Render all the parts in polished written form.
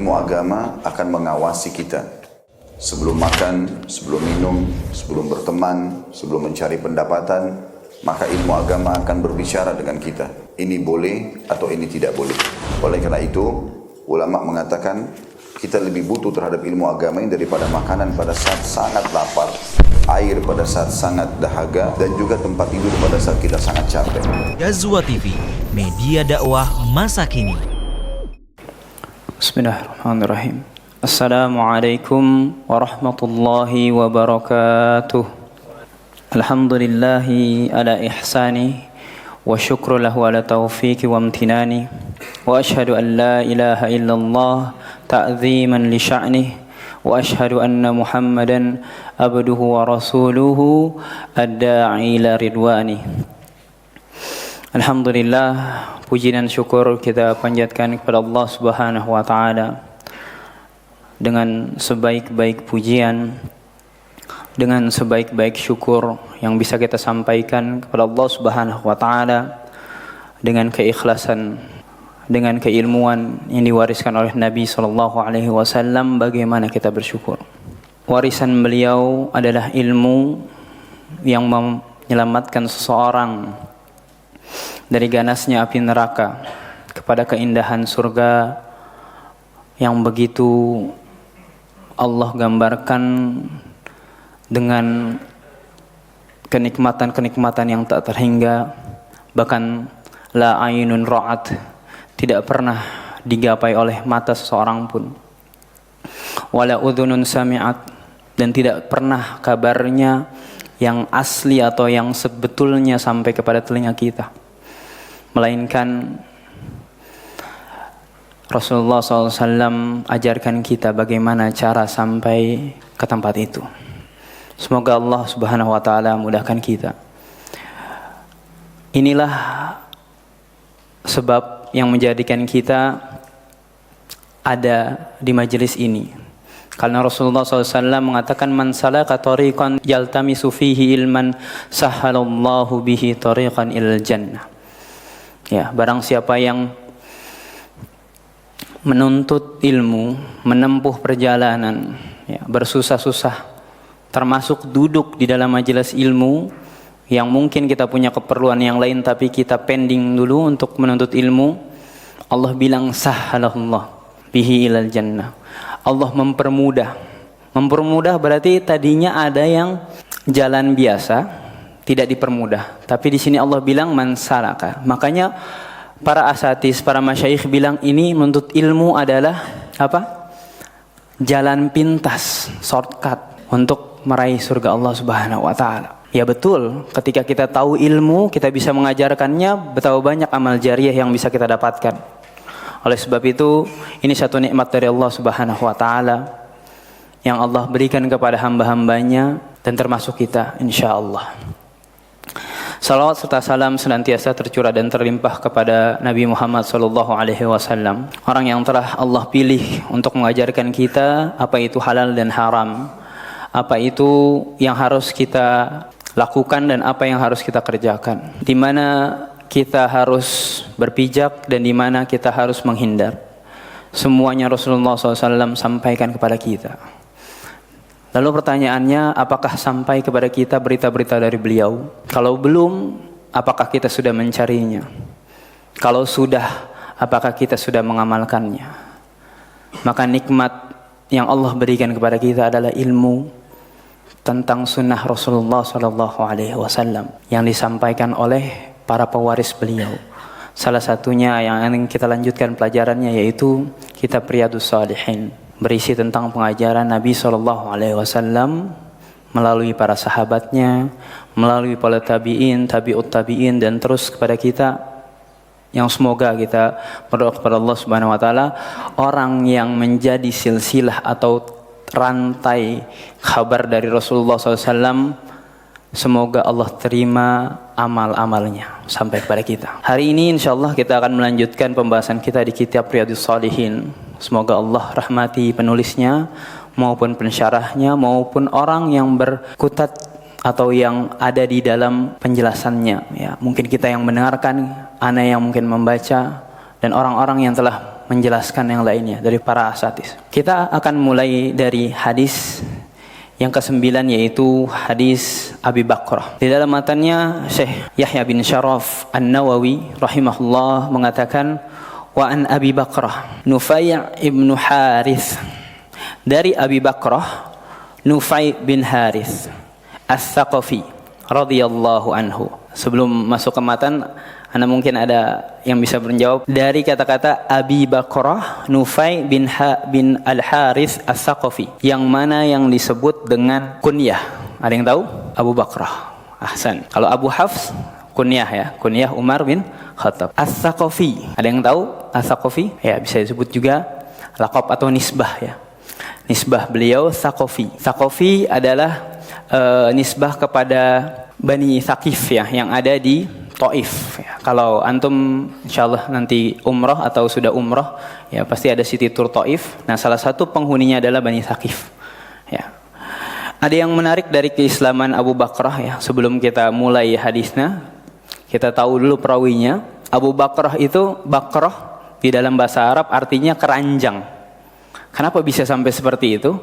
ilmu agama akan mengawasi kita. Sebelum makan, sebelum minum, sebelum berteman, sebelum mencari pendapatan, maka ilmu agama akan berbicara dengan kita. Ini boleh atau ini tidak boleh. Oleh karena itu, ulama mengatakan kita lebih butuh terhadap ilmu agama ini daripada makanan pada saat sangat lapar, air pada saat sangat dahaga, dan juga tempat tidur pada saat kita sangat capek. Ghazwa TV, media dakwah masa kini. Bismillahirrahmanirrahim. Assalamualaikum warahmatullahi wabarakatuh. Alhamdulillahi ala ihsani wa syukru lahu ala taufiqi wa amtinani wa ashhadu an la ilaha illallah ta'ziman li sya'nih wa ashhadu anna Muhammadan abduhu wa rasuluhu ad-da'i ila ridwani. Alhamdulillah, puji dan syukur kita panjatkan kepada Allah Subhanahu wa taala dengan sebaik-baik pujian, dengan sebaik-baik syukur yang bisa kita sampaikan kepada Allah Subhanahu wa taala dengan keikhlasan, dengan keilmuan yang diwariskan oleh Nabi sallallahu alaihi wasallam. Bagaimana kita bersyukur? Warisan beliau adalah ilmu yang menyelamatkan seseorang dari ganasnya api neraka kepada keindahan surga yang begitu Allah gambarkan dengan kenikmatan-kenikmatan yang tak terhingga, bahkan la ainun ra'at, tidak pernah digapai oleh mata seseorang pun, wala udhunun sami'at, dan tidak pernah kabarnya yang asli atau yang sebetulnya sampai kepada telinga kita, melainkan Rasulullah SAW ajarkan kita bagaimana cara sampai ke tempat itu. Semoga Allah Subhanahu wa taala mudahkan kita. Inilah sebab yang menjadikan kita ada di majelis ini. Karena Rasulullah SAW mengatakan, man salaka tariqan yaltamisu fihi ilman sahhalallahu bihi tariqan ilal jannah. Ya, barang siapa yang menuntut ilmu, menempuh perjalanan, ya, bersusah-susah, termasuk duduk di dalam majelis ilmu yang mungkin kita punya keperluan yang lain tapi kita pending dulu untuk menuntut ilmu, Allah bilang sahhalallah bihi ilal jannah. Allah mempermudah. Mempermudah berarti tadinya ada yang jalan biasa tidak dipermudah, tapi di sini Allah bilang man salaka. Makanya para asatis, para masyayikh bilang ini menuntut ilmu adalah apa? Jalan pintas, shortcut untuk meraih surga Allah Subhanahu wa taala. Ya betul, ketika kita tahu ilmu, kita bisa mengajarkannya, betapa banyak amal jariah yang bisa kita dapatkan. Oleh sebab itu, ini satu nikmat dari Allah Subhanahu wa taala yang Allah berikan kepada hamba-hambanya dan termasuk kita insyaallah. Salawat serta salam senantiasa tercurah dan terlimpah kepada Nabi Muhammad sallallahu alaihi wasallam, orang yang telah Allah pilih untuk mengajarkan kita apa itu halal dan haram, apa itu yang harus kita lakukan dan apa yang harus kita kerjakan, di mana kita harus berpijak dan di mana kita harus menghindar. Semuanya Rasulullah SAW sampaikan kepada kita. Lalu pertanyaannya, apakah sampai kepada kita berita-berita dari beliau? Kalau belum, apakah kita sudah mencarinya? Kalau sudah, apakah kita sudah mengamalkannya? Maka nikmat yang Allah berikan kepada kita adalah ilmu tentang sunnah Rasulullah SAW yang disampaikan oleh para pewaris beliau. Salah satunya yang ingin kita lanjutkan pelajarannya yaitu kitab Riyadhus Shalihin, berisi tentang pengajaran Nabi SAW melalui para sahabatnya, melalui para tabi'in, tabi'ut tabi'in, dan terus kepada kita, yang semoga kita berdoa kepada Allah Subhanahu wa taala, orang yang menjadi silsilah atau rantai kabar dari Rasulullah SAW, semoga Allah terima amal-amalnya sampai kepada kita. Hari ini insyaallah kita akan melanjutkan pembahasan kita di kitab Riyadhus Shalihin. Semoga Allah rahmati penulisnya maupun pensyarahnya maupun orang yang berkutat atau yang ada di dalam penjelasannya. Ya, mungkin kita yang mendengarkan, ana yang mungkin membaca, dan orang-orang yang telah menjelaskan yang lainnya dari para asatidz. Kita akan mulai dari hadis yang ke-9, yaitu hadis Abi Bakrah. Di dalam matanya Syekh Yahya bin Syaraf An-Nawawi rahimahullah mengatakan, wa an Abi Bakrah Nufai' ibn Harith, dari Abi Bakrah Nufai' bin Harith As-Saqafi radhiyallahu anhu. Sebelum masuk ke matan, Anda mungkin ada yang bisa menjawab dari kata-kata Abi Bakrah Nufai' bin Al-Harith As-Saqafi, yang mana yang disebut dengan kunyah. Ada yang tahu? Abu Bakrah. Ahsan. Kalau Abu Hafs kunyah ya, kunyah Umar bin Khattab. As-Saqafi, ada yang tahu As-Saqafi? Ya, bisa disebut juga laqab atau nisbah ya. Nisbah beliau Saqafi. Saqafi adalah nisbah kepada Bani Thaqif ya, yang ada di Taif ya. Kalau antum insyaallah nanti umrah atau sudah umrah ya, pasti ada city tour Taif. Nah, salah satu penghuninya adalah Bani Thaqif ya. Ada yang menarik dari keislaman Abu Bakrah ya. Sebelum kita mulai hadisnya, kita tahu dulu perawinya. Abu Bakrah itu, Bakrah di dalam bahasa Arab artinya keranjang. Kenapa bisa sampai seperti itu?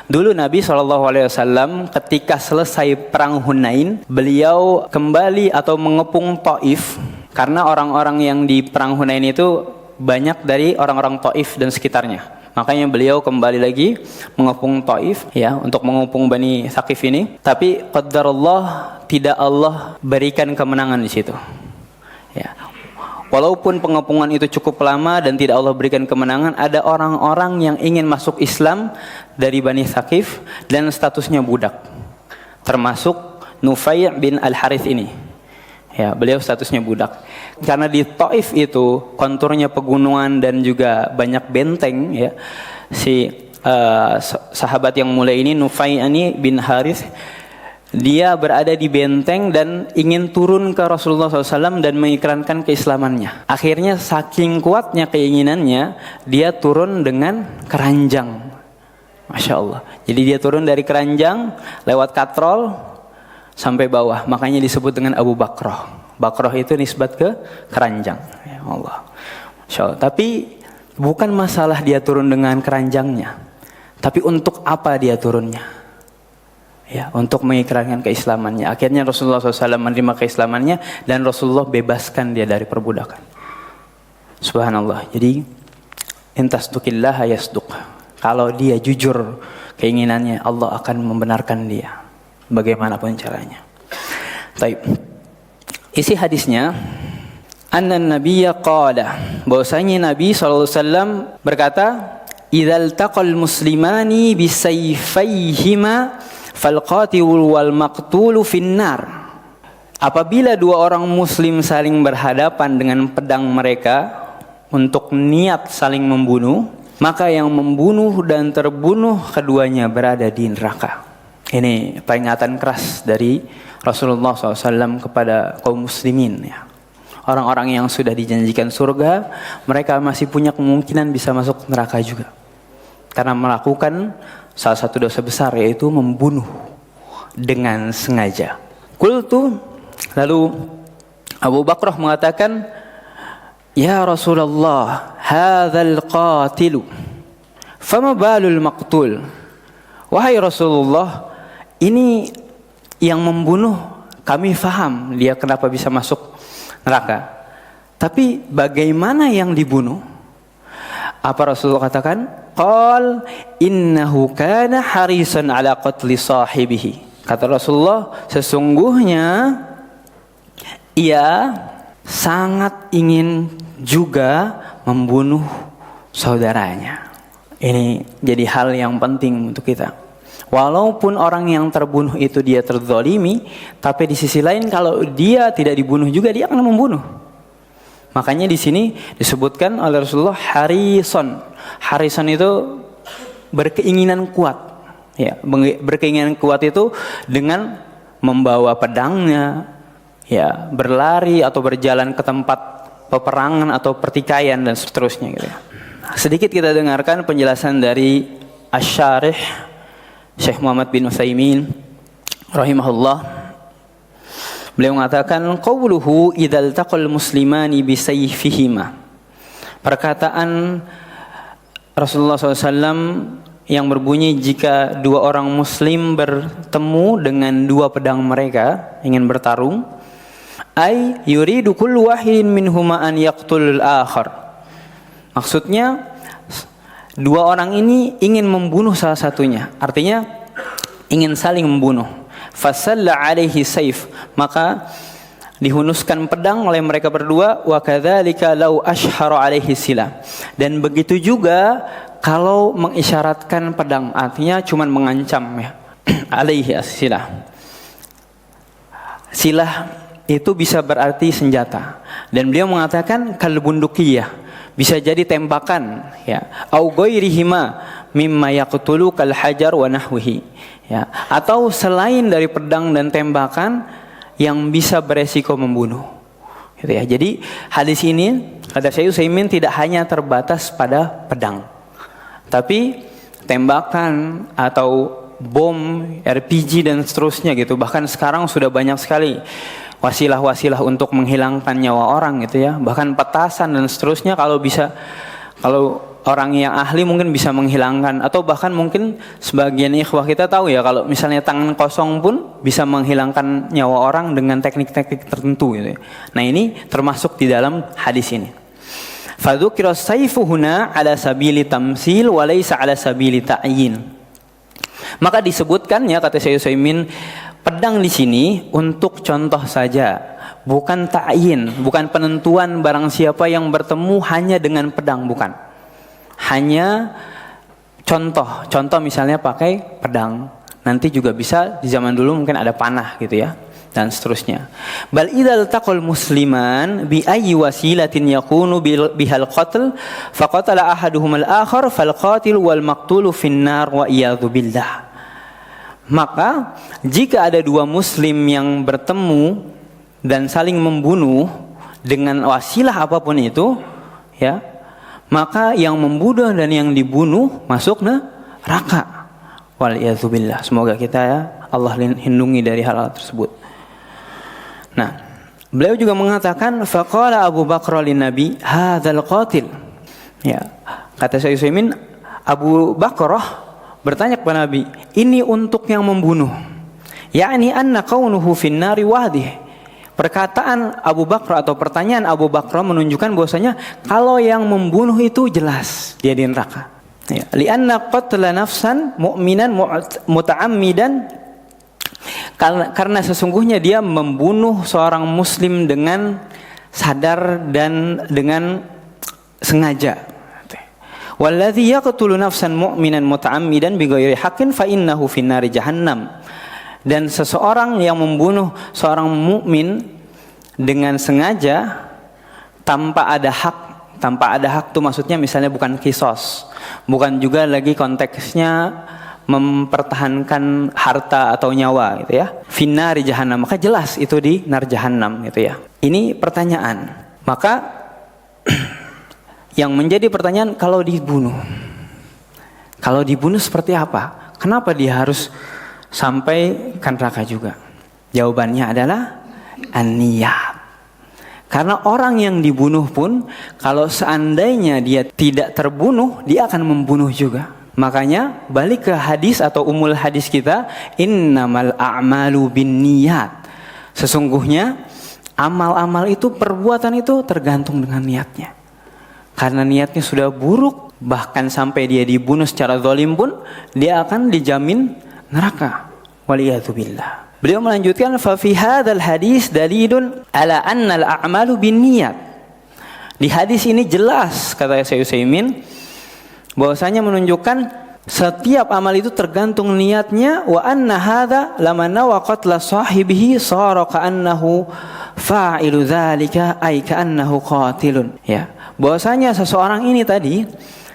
Dulu Nabi SAW ketika selesai perang Hunain, beliau kembali atau mengepung Taif, karena orang-orang yang di perang Hunain itu banyak dari orang-orang Taif dan sekitarnya. Makanya beliau kembali lagi mengepung Taif ya, untuk mengepung Bani Thaqif ini. Tapi qadarullah, tidak Allah berikan kemenangan di situ. Ya. Walaupun pengepungan itu cukup lama dan tidak Allah berikan kemenangan, ada orang-orang yang ingin masuk Islam dari Bani Thaqif dan statusnya budak. Termasuk Nufai' bin Al-Harith ini. Ya, beliau statusnya budak. Karena di Taif itu konturnya pegunungan dan juga banyak benteng ya. Si sahabat yang mulia ini, Nufai' ini bin Harith, dia berada di benteng dan ingin turun ke Rasulullah SAW dan mengikrankan keislamannya. Akhirnya saking kuatnya keinginannya, dia turun dengan keranjang. Masya Allah. Jadi dia turun dari keranjang, lewat katrol, sampai bawah. Makanya disebut dengan Abu Bakrah. Bakrah itu nisbat ke keranjang. Ya Allah. Masya Allah. Tapi bukan masalah dia turun dengan keranjangnya. Tapi untuk apa dia turunnya? Ya, untuk mengikrarkan keislamannya. Akhirnya Rasulullah SAW menerima keislamannya dan Rasulullah bebaskan dia dari perbudakan. Subhanallah. Jadi intasduqillaha yasduq. Kalau dia jujur keinginannya, Allah akan membenarkan dia bagaimanapun caranya. Baik. Isi hadisnya, anna nabiyya qala, bahwasanya Nabi SAW berkata, idzal taqal muslimani bisayfayhima falqatil wal maqtulu finnar. Apabila dua orang muslim saling berhadapan dengan pedang mereka untuk niat saling membunuh, maka yang membunuh dan terbunuh keduanya berada di neraka. Ini peringatan keras dari Rasulullah SAW kepada kaum muslimin ya. Orang-orang yang sudah dijanjikan surga, mereka masih punya kemungkinan bisa masuk neraka juga, karena melakukan salah satu dosa besar, yaitu membunuh dengan sengaja. Qultu, lalu Abu Bakrah mengatakan, ya Rasulullah, hadzal qatilu fama balul maqtul. Wahai Rasulullah, ini yang membunuh kami faham dia kenapa bisa masuk neraka, tapi bagaimana yang dibunuh? Apa Rasulullah katakan? Qal innahu kana harisan ala qatli sahibihi. Kata Rasulullah, sesungguhnya ia sangat ingin juga membunuh saudaranya. Ini jadi hal yang penting untuk kita. Walaupun orang yang terbunuh itu dia terzalimi, tapi di sisi lain kalau dia tidak dibunuh juga dia akan membunuh. Makanya di sini disebutkan oleh Rasulullah harison. Harison itu berkeinginan kuat. Ya, berkeinginan kuat itu dengan membawa pedangnya, ya, berlari atau berjalan ke tempat peperangan atau pertikaian dan seterusnya gitu ya. Sedikit kita dengarkan penjelasan dari Asy-Syarih Syekh Muhammad bin Utsaimin rahimahullah. Beliau mengatakan qauluhu idzal taqal muslimani bisayfihima, Perkataan Rasulullah SAW yang berbunyi, jika dua orang muslim bertemu dengan dua pedang mereka ingin bertarung, ay yuridu kullu wahidin minhuma an yaqtulul akhar. Maksudnya dua orang ini ingin membunuh salah satunya, artinya ingin saling membunuh. Fasalla alaihi saif, maka dihunuskan pedang oleh mereka berdua. Wa kadzalika law ashhara alaihi sila, dan begitu juga kalau mengisyaratkan pedang, artinya cuman mengancam ya. Alaihi as-silah. Silah itu bisa berarti senjata, dan beliau mengatakan kal bundukiyah, bisa jadi tembakan ya, au ghairihima mimma yaqtulu kal hajar wa nahwihi ya, atau selain dari pedang dan tembakan yang bisa beresiko membunuh gitu ya. Jadi hadis ini kata Syekh Utsaimin tidak hanya terbatas pada pedang, tapi tembakan atau bom, RPG dan seterusnya gitu. Bahkan sekarang sudah banyak sekali wasilah-wasilah untuk menghilangkan nyawa orang gitu ya. Bahkan petasan dan seterusnya, kalau bisa, kalau orang yang ahli mungkin bisa menghilangkan, atau bahkan mungkin sebagian ikhwah kita tahu ya, kalau misalnya tangan kosong pun bisa menghilangkan nyawa orang dengan teknik-teknik tertentu gitu ya. Nah ini termasuk di dalam hadis ini. Fadzukira saifu huna ala sabili tamsil wa laysa ala sabili ta'yin. Maka disebutkan ya, kata Syekh Utsaimin, pedang di sini untuk contoh saja, bukan ta'yin, bukan penentuan barang siapa yang bertemu hanya dengan pedang, bukan. Hanya contoh misalnya pakai pedang. Nanti juga bisa di zaman dulu mungkin ada panah gitu ya, dan seterusnya. Bal idzal taqal musliman bi ayyi wasilatin yakunu bihal qatl faqatala ahaduhum al-akhar fal qatil wal maqtulu finnar wa iyadzu billah. Maka jika ada dua muslim yang bertemu dan saling membunuh dengan wasilah apapun itu ya, maka yang membunuh dan yang dibunuh masuk neraka. Wal iyadzu billah. Semoga kita ya Allah lindungi dari hal tersebut. Nah, beliau juga mengatakan faqala Abu Bakr lin Nabi hadzal qatil. Ya, kata Syekh Utsaimin, Abu Bakrah bertanya kepada Nabi, ini untuk yang membunuh. Yakni anna kaunuhu finnari wadih. Perkataan Abu Bakr atau pertanyaan Abu Bakr menunjukkan bahwasanya kalau yang membunuh itu jelas dia di neraka. Ya, li'anna qatla nafsan mu'minan muta'ammidan, karena sesungguhnya dia membunuh seorang muslim dengan sadar dan dengan sengaja. Walladzi yaqtulu nafsan mu'minan muta'ammidan bighairi haqqin fa innahu finnari jahannam. Dan seseorang yang membunuh seorang mukmin dengan sengaja tanpa ada hak itu maksudnya misalnya bukan kisos, bukan juga lagi konteksnya mempertahankan harta atau nyawa gitu ya. Finnari jahannam, maka jelas itu di nar jahannam gitu ya. Ini pertanyaan. Maka yang menjadi pertanyaan, kalau dibunuh seperti apa? Kenapa dia harus sampai ke neraka juga? Jawabannya adalah an-niyat. Karena orang yang dibunuh pun kalau seandainya dia tidak terbunuh, dia akan membunuh juga. Makanya balik ke hadis atau umul hadis kita, innamal a'malu binniyat. Sesungguhnya amal-amal itu, perbuatan itu tergantung dengan niatnya. Karena niatnya sudah buruk, bahkan sampai dia dibunuh secara zalim pun, dia akan dijamin neraka. Waliyadzubillah. Beliau melanjutkan, fa fi hadzal hadis dalilun ala anna al-a'malu binniyat. Di hadis ini jelas, kata Syekh Utsaimin, bahwasanya menunjukkan setiap amal itu tergantung niatnya. Wa anna hadza lamana wa qatla sahibihi sara ka'annahu fa'ilu dzalika ay ka'annahu qatilun. Ya, bahwasanya seseorang ini tadi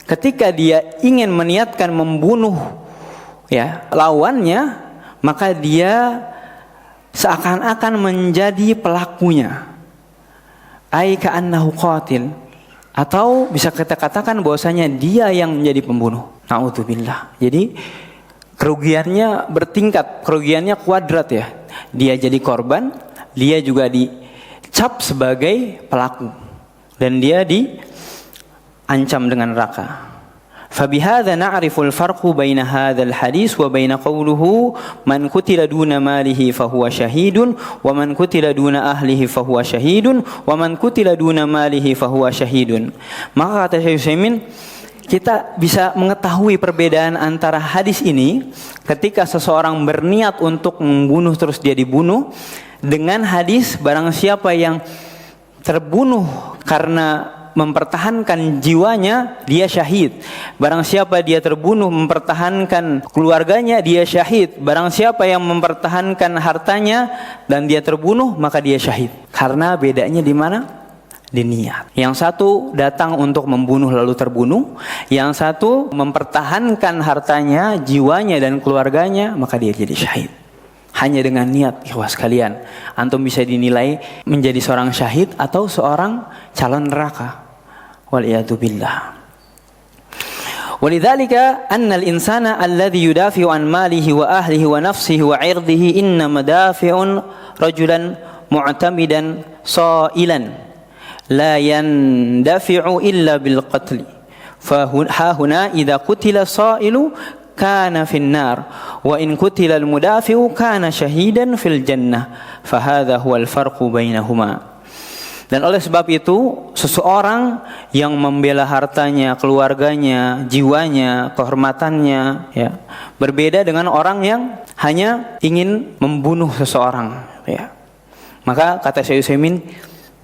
ketika dia ingin meniatkan membunuh ya lawannya, maka dia seakan-akan menjadi pelakunya. Ai ka'annahu qatil, atau bisa kita katakan bahwasanya dia yang menjadi pembunuh. Na'udzubillah. Jadi kerugiannya bertingkat, kerugiannya kuadrat ya. Dia jadi korban, dia juga dicap sebagai pelaku, dan dia diancam dengan neraka. فبهذا نعرف الفرق بين هذا الحديث وبين قوله من قتل دون ماله فهو شهيد ومن قتل دون أهله فهو شهيد ومن قتل دون ماله فهو شهيد. Maka kata Syekh Utsaimin, kita bisa mengetahui perbedaan antara hadis ini ketika seseorang berniat untuk membunuh terus dia dibunuh, dengan hadis barang siapa yang terbunuh karena mempertahankan jiwanya, dia syahid. Barang siapa dia terbunuh mempertahankan keluarganya, dia syahid. Barang siapa yang mempertahankan hartanya dan dia terbunuh, maka dia syahid. Karena bedanya di mana? Di niat. Yang satu datang untuk membunuh lalu terbunuh, yang satu mempertahankan hartanya, jiwanya dan keluarganya, maka dia jadi syahid. Hanya dengan niat, ikhwas sekalian, antum bisa dinilai menjadi seorang syahid atau seorang calon neraka. Waliyadu billah. Walidzalika anna al-insana alladhi yudafi'u an malihi wa ahlihi wa nafsihi wa 'irdihi inna madafi'un rajulan mu'tamidan sa'ilan la yandafi'u illa bil qatl. Fa huna idza qutila sa'ilu kana fin nar wa in qutila al mudafi'u kana shahidan fil jannah fa hadha huwa al farqu bainahuma. Dan oleh sebab itu seseorang yang membela hartanya, keluarganya, jiwanya, kehormatannya, ya, berbeda dengan orang yang hanya ingin membunuh seseorang, ya. Maka kata Syekh Utsaimin,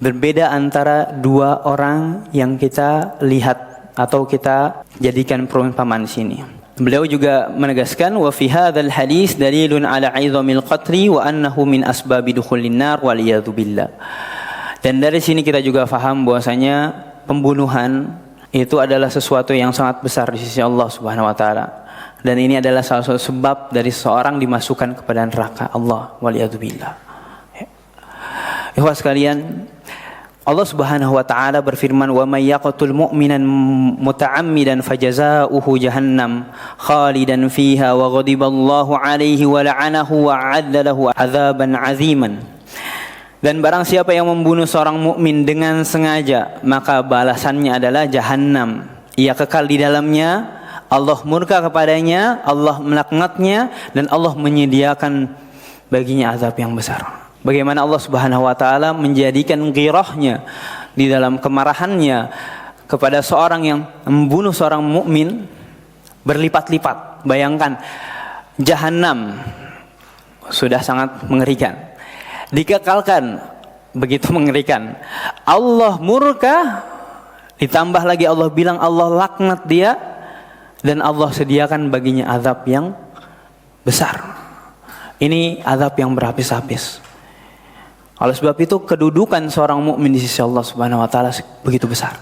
berbeda antara dua orang yang kita lihat atau kita jadikan perumpamaan di sini. Beliau juga menegaskan wa fi hadzal hadis dalilun ala 'idhamil qatli wa annahu min asbabi dukhulin nar wal iyadu billah. Dan dari sini kita juga faham bahwasanya pembunuhan itu adalah sesuatu yang sangat besar di sisi Allah Subhanahu wa taala. Dan ini adalah salah satu sebab dari seorang dimasukkan kepada neraka Allah wal iyadu billah. Ikhwas sekalian, Allah Subhanahu wa taala berfirman, "Wa may yaqtul mu'minan muta'ammidan fajazaohu jahannam khalidan fiha wa ghadiballahu 'alaihi wa la'anahu wa 'adda lahu 'adzaban 'aziman." Dan barang siapa yang membunuh seorang mukmin dengan sengaja, maka balasannya adalah jahannam. Ia kekal di dalamnya, Allah murka kepadanya, Allah melaknatnya, dan Allah menyediakan baginya azab yang besar. Bagaimana Allah Subhanahu wa taala menjadikan ghirahnya di dalam kemarahannya kepada seorang yang membunuh seorang mukmin berlipat-lipat. Bayangkan, jahannam sudah sangat mengerikan, dikekalkan begitu mengerikan. Allah murka, ditambah lagi Allah bilang Allah laknat dia, dan Allah sediakan baginya azab yang besar. Ini azab yang berlapis-lapis. Oleh sebab itu kedudukan seorang mukmin di sisi Allah Subhanahu wa taala begitu besar.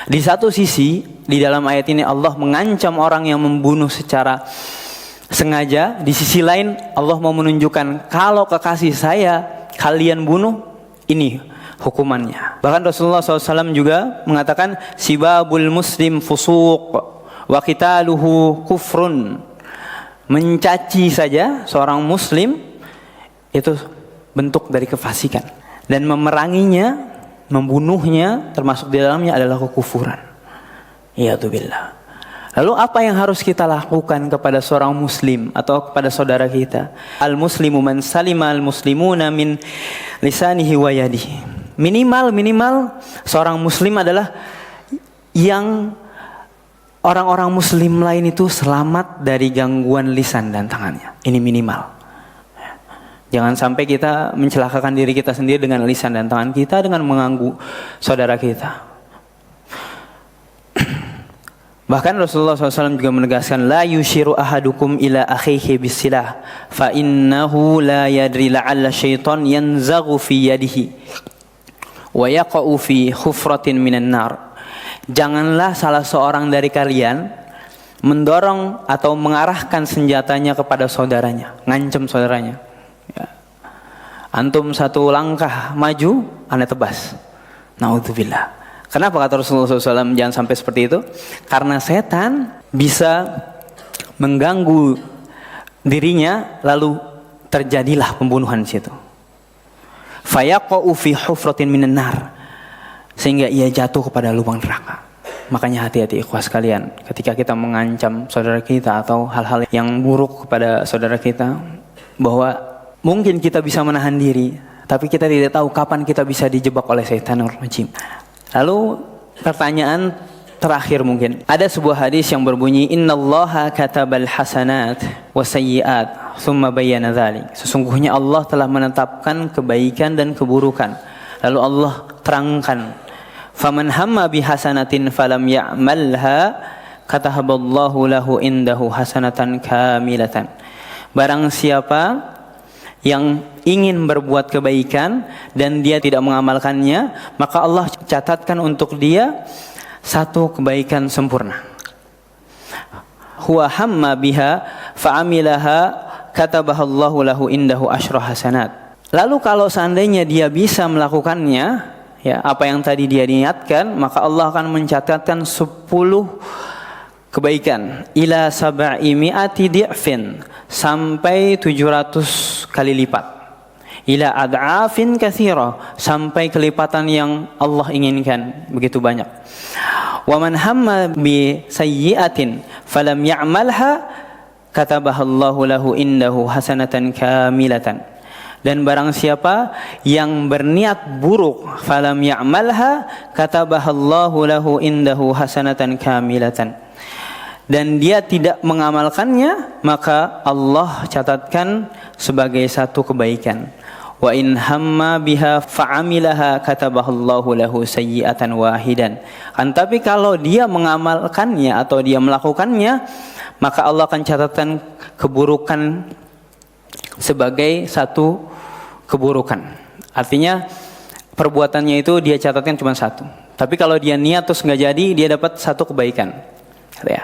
Di satu sisi, di dalam ayat ini Allah mengancam orang yang membunuh secara sengaja. Di sisi lain Allah mau menunjukkan, kalau kekasih saya kalian bunuh, ini hukumannya. Bahkan Rasulullah SAW juga mengatakan, sibabul muslim fusuq wa qitaluhu kufrun. Mencaci saja seorang muslim itu bentuk dari kefasikan, dan memeranginya, membunuhnya, termasuk di dalamnya adalah kekufuran. Iyadzubillah. Lalu apa yang harus kita lakukan kepada seorang muslim atau kepada saudara kita? Al-muslimu man salima al-muslimuna min lisanihi wa yadihi. Minimal seorang muslim adalah yang orang-orang muslim lain itu selamat dari gangguan lisan dan tangannya. Ini minimal. Jangan sampai kita mencelakakan diri kita sendiri dengan lisan dan tangan kita dengan mengganggu saudara kita. Bahkan Rasulullah SAW juga menegaskan, la yushiru ahadukum ila akhihi bisilah fa innahu la yadri la'alla syaitan yanzaghu fi yadihi wa yaqa'u fi khufratin minan nar. Janganlah salah seorang dari kalian mendorong atau mengarahkan senjatanya kepada saudaranya, ngancam saudaranya, ya. Antum satu langkah maju, anda tebas. Naudzubillah. Kenapa kata Rasulullah SAW jangan sampai seperti itu? Karena setan bisa mengganggu dirinya, lalu terjadilah pembunuhan di situ. Fayaqa'u fi hufratin minan nar, sehingga ia jatuh kepada lubang neraka. Makanya hati-hati ikhwas sekalian, ketika kita mengancam saudara kita atau hal-hal yang buruk kepada saudara kita, bahwa mungkin kita bisa menahan diri, tapi kita tidak tahu kapan kita bisa dijebak oleh syaitanur rajim. Lalu pertanyaan terakhir mungkin, ada sebuah hadis yang berbunyi, innallaha katabal hasanat wasayyiat thumma bayyana dzalik. Sesungguhnya Allah telah menetapkan kebaikan dan keburukan, lalu Allah terangkan, faman hamma bihasanatin falam ya'malha katahaballahu lahu indahu hasanatan kamilatan. Barang siapa yang ingin berbuat kebaikan dan dia tidak mengamalkannya, maka Allah catatkan untuk dia satu kebaikan sempurna. Huwa hamma biha fa'amilaha katabahallahu lahu indahu asyra hasanat. Lalu kalau seandainya dia bisa melakukannya, ya, apa yang tadi dia niatkan, maka Allah akan mencatatkan 10 kebaikan ila sab'i mi'ati di'fin, sampai 700 kali lipat, ila ad'afin katsira, sampai kelipatan yang Allah inginkan begitu banyak. Wa man hamma bi sayyi'atin falam ya'malha katabahallahu lahu indahu hasanatan kamilatan. Dan barang siapa yang berniat buruk falam ya'malha katabahallahu lahu indahu hasanatan kamilatan, dan dia tidak mengamalkannya, maka Allah catatkan sebagai satu kebaikan. Wa in hamma biha fa'amilaha katabahallahu lahu sayyi'atan wahidan. Tapi kalau dia mengamalkannya atau dia melakukannya, maka Allah akan catatkan keburukan sebagai satu keburukan. Artinya perbuatannya itu dia catatkan cuma satu, tapi kalau dia niat terus nggak jadi, dia dapat satu kebaikan.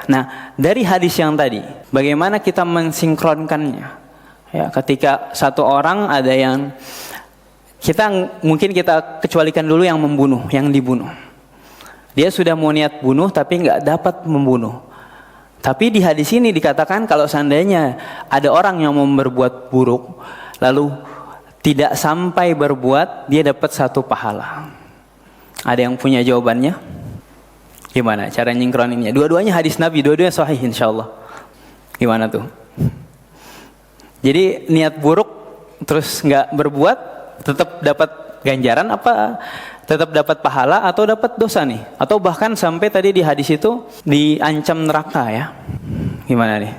Nah, dari hadis yang tadi, bagaimana kita mensinkronkannya? Ya, ketika satu orang ada yang mungkin kita kecualikan dulu yang membunuh, yang dibunuh. Dia sudah mau niat bunuh tapi nggak dapat membunuh. Tapi di hadis ini dikatakan kalau seandainya ada orang yang mau berbuat buruk, lalu tidak sampai berbuat, dia dapat satu pahala. Ada yang punya jawabannya? Gimana cara nyingkroninnya? Dua-duanya hadis Nabi, dua-duanya sahih insyaallah. Gimana tuh? Jadi niat buruk terus nggak berbuat, tetap dapat ganjaran apa tetap dapat pahala atau dapat dosa nih? Atau bahkan sampai tadi di hadis itu diancam neraka ya? Gimana nih?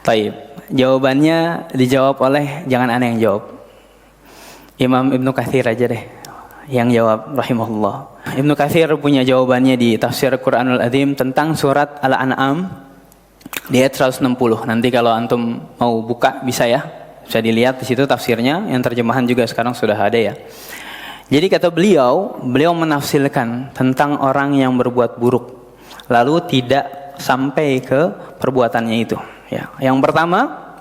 Taib. Jawabannya dijawab oleh, jangan aneh yang jawab, Imam Ibnu Katsir aja deh yang jawab rahimahullah. Ibnu Katsir punya jawabannya di tafsir Quranul Azim tentang surat Al-An'am di ayat 160. Nanti kalau antum mau buka bisa ya, bisa dilihat di situ tafsirnya, yang terjemahan juga sekarang sudah ada ya. Jadi kata beliau menafsirkan tentang orang yang berbuat buruk lalu tidak sampai ke perbuatannya itu. Ya, yang pertama,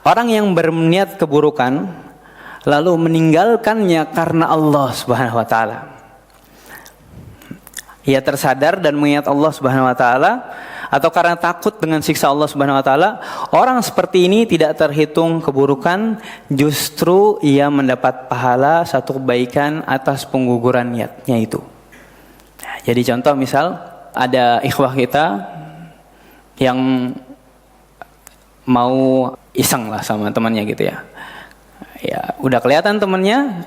orang yang berniat keburukan lalu meninggalkannya karena Allah Subhanahu wa taala. Ia tersadar dan mengingat Allah Subhanahu wa taala, atau karena takut dengan siksa Allah Subhanahu wa taala, orang seperti ini tidak terhitung keburukan, justru ia mendapat pahala satu kebaikan atas pengguguran niatnya itu. Nah, jadi contoh misal ada ikhwah kita yang mau iseng lah sama temannya gitu ya. Ya, udah kelihatan temannya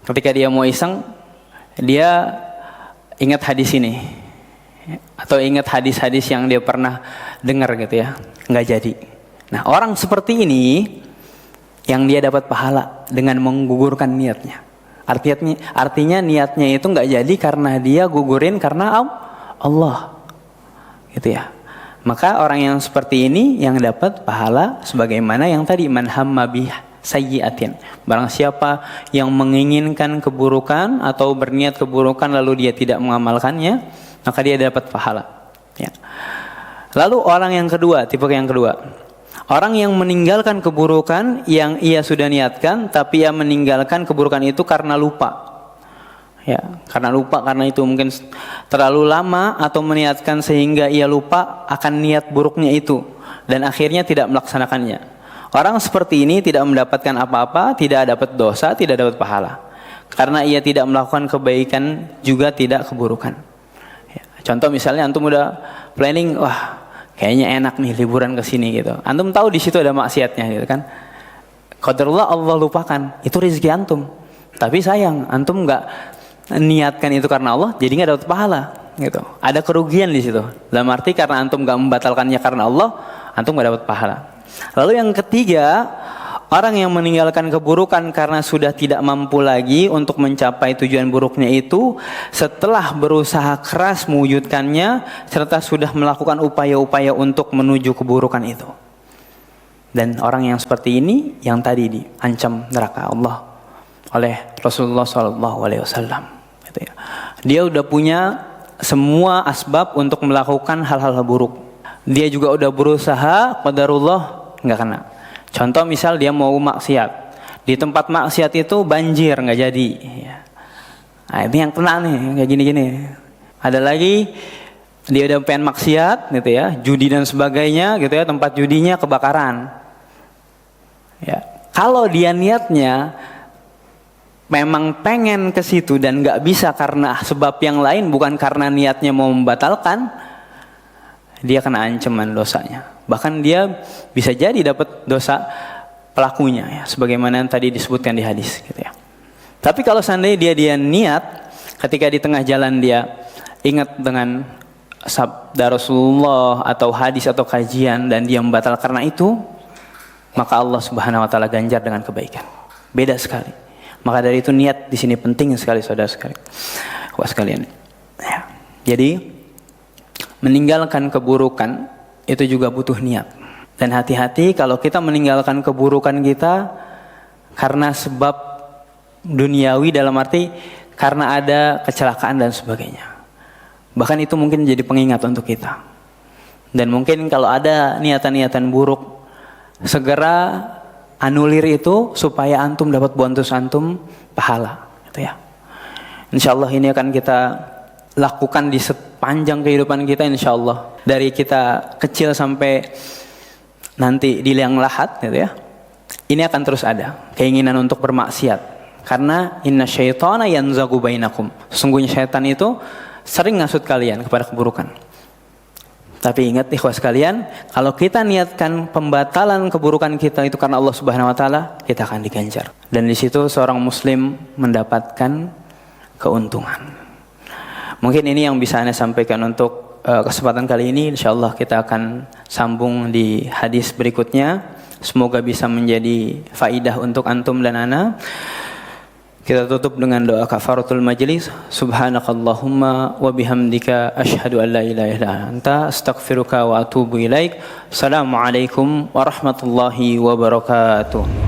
ketika dia mau iseng, dia ingat hadis ini atau ingat hadis-hadis yang dia pernah dengar gitu ya, nggak jadi. Nah, orang seperti ini yang dia dapat pahala dengan menggugurkan niatnya. Artinya niatnya itu nggak jadi karena dia gugurin karena Allah, gitu ya. Maka orang yang seperti ini yang dapat pahala sebagaimana yang tadi, man hamma bih sayyi'atin. Barang siapa yang menginginkan keburukan atau berniat keburukan lalu dia tidak mengamalkannya, maka dia dapat pahala. Ya. Lalu orang yang kedua, tipe yang kedua, orang yang meninggalkan keburukan yang ia sudah niatkan, tapi ia meninggalkan keburukan itu karena lupa. Ya, karena lupa, karena itu mungkin terlalu lama atau meniatkan sehingga ia lupa akan niat buruknya itu dan akhirnya tidak melaksanakannya. Orang seperti ini tidak mendapatkan apa-apa, tidak dapat dosa, tidak dapat pahala. Karena ia tidak melakukan kebaikan juga tidak keburukan. Ya, contoh misalnya antum udah planning, wah kayaknya enak nih liburan ke sini gitu. Antum tahu di situ ada maksiatnya gitu kan. Qadarullah Allah lupakan, itu rezeki antum. Tapi sayang, antum nggak niatkan itu karena Allah, jadi nggak dapat pahala gitu. Ada kerugian di situ. Dalam arti karena antum nggak membatalkannya karena Allah, antum nggak dapat pahala. Lalu yang ketiga, orang yang meninggalkan keburukan karena sudah tidak mampu lagi untuk mencapai tujuan buruknya itu setelah berusaha keras mewujudkannya serta sudah melakukan upaya-upaya untuk menuju keburukan itu. Dan orang yang seperti ini yang tadi diancam neraka Allah oleh Rasulullah SAW. Gitu ya. Dia udah punya semua asbab untuk melakukan hal-hal buruk. Dia juga udah berusaha, qadarullah nggak kena. Contoh misal dia mau maksiat, di tempat maksiat itu banjir nggak jadi. Nah, ini yang kena nih kayak gini-gini. Ada lagi dia udah pengen maksiat, gitu ya, judi dan sebagainya, gitu ya, tempat judinya kebakaran. Ya, kalau dia niatnya memang pengen ke situ dan nggak bisa karena sebab yang lain, bukan karena niatnya mau membatalkan, dia kena ancaman dosanya. Bahkan dia bisa jadi dapat dosa pelakunya, ya, sebagaimana yang tadi disebutkan di hadis, gitu ya. Tapi kalau seandainya dia niat, ketika di tengah jalan dia ingat dengan sabda Rasulullah atau hadis atau kajian dan dia membatal karena itu, maka Allah Subhanahu wa taala ganjar dengan kebaikan. Beda sekali. Maka dari itu niat di sini penting sekali, saudara sekalian. Ya. Jadi meninggalkan keburukan itu juga butuh niat. Dan hati-hati kalau kita meninggalkan keburukan kita karena sebab duniawi, dalam arti karena ada kecelakaan dan sebagainya. Bahkan itu mungkin jadi pengingat untuk kita. Dan mungkin kalau ada niatan-niatan buruk, segera anulir itu supaya antum dapat bonus antum pahala, gitu ya. Insyaallah ini akan kita lakukan di sepanjang kehidupan kita, insyaallah. Dari kita kecil sampai nanti di liang lahat, gitu ya. Ini akan terus ada keinginan untuk bermaksiat. Karena inna syaitana yanzagu bainakum. Sesungguhnya syaitan itu sering ngasut kalian kepada keburukan. Tapi ingat ikhwah sekalian, kalau kita niatkan pembatalan keburukan kita itu karena Allah Subhanahu wa taala, kita akan diganjar. Dan di situ seorang muslim mendapatkan keuntungan. Mungkin ini yang bisa Anda sampaikan untuk kesempatan kali ini. Insyaallah kita akan sambung di hadis berikutnya. Semoga bisa menjadi faidah untuk antum dan ana. Kita tutup dengan doa kafaratul majlis. Subhanakallahumma wa bihamdika asyhadu an la ilaha illa anta astaghfiruka wa atubu ilaik. Assalamualaikum warahmatullahi wabarakatuh.